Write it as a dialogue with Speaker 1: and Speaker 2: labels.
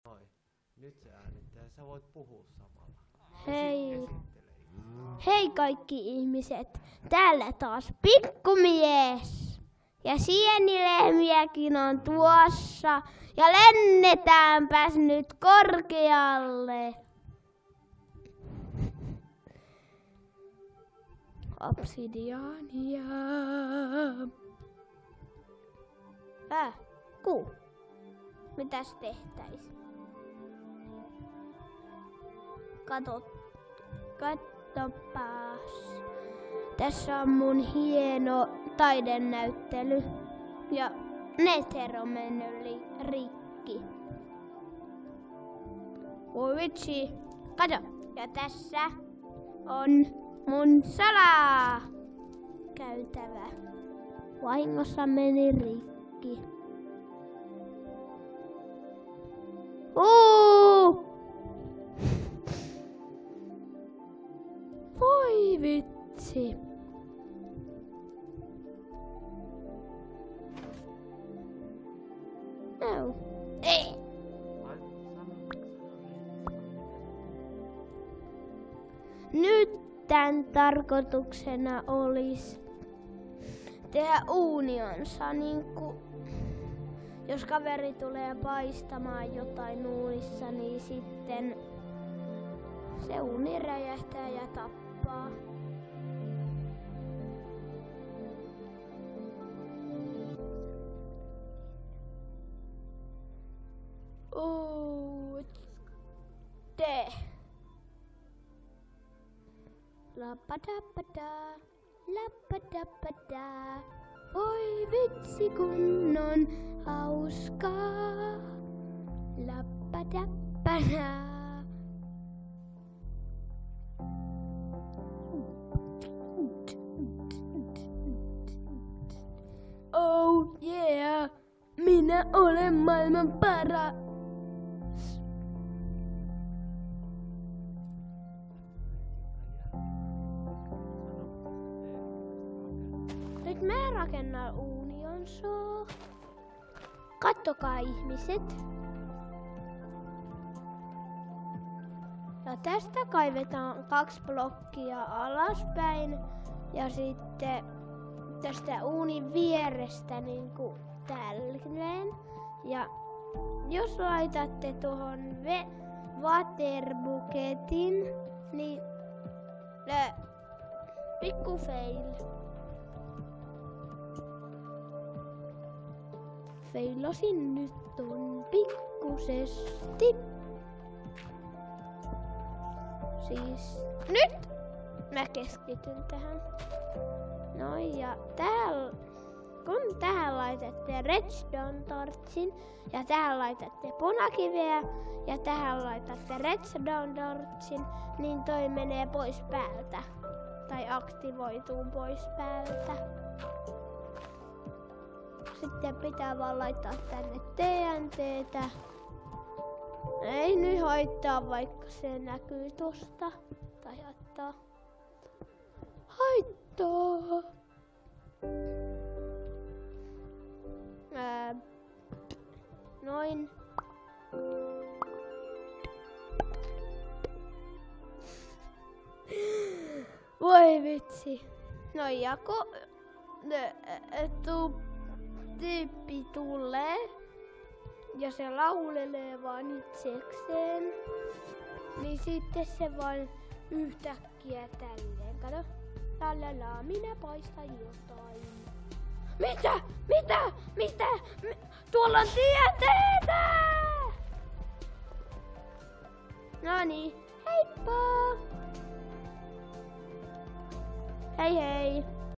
Speaker 1: Noin. Nyt se äänittää. Sä voit puhua samalla.
Speaker 2: Hei. Hei kaikki ihmiset. Täällä taas pikkumies. Ja sienilehmiäkin on tuossa. Ja lennetäänpäs nyt korkealle. Obsidiania. Kuu. Mitäs tehtäis? Katsopas. Tässä on mun hieno taidenäyttely. Ja Nether on mennyt rikki. Voi vitsi. Kato. Ja tässä on mun salakäytävä. Vahingossa meni rikki. Voi vitsi. No. Ei. Nyt tän tarkoituksena olisi tehdä uunionsa, niinku jos kaveri tulee paistamaan jotain uunissa, niin sitten se uuni räjähtää ja tappaa. Te. Lapadapada, lapadapada. Oi vitsi kun on hauskaa. Lapadapada. Oh yeah, minä olen maailman paras. Nyt mä rakennan uunionsoa. Kattokaa ihmiset. Ja tästä kaivetaan 2 blokkia alaspäin ja sitten tästä uunin vierestä niinku tälleen. Ja jos laitatte tuohon waterbucketin, niin pikku fail. Feilasin nyt ton pikkusesti. Siis nyt mä keskityn tähän. Noin ja kun tähän laitatte redstone torchin ja tähän laitatte punakiveä ja tähän laitatte redstone torchin, niin toi menee pois päältä. Tai aktivoituu pois päältä. Sitten pitää vaan laittaa tänne TNTtä. Ei nyt haittaa, vaikka se näkyy tosta. Tai haittaa. Noin. Voi vitsi. No ja tyyppi tulee ja se laulelee vaan itsekseen, niin sitten se vaan yhtäkkiä tälleen. Kato, lalala, minä paistan jotain. Mitä? Tuolla on tieteitä! Noniin, heippa! Hei hei!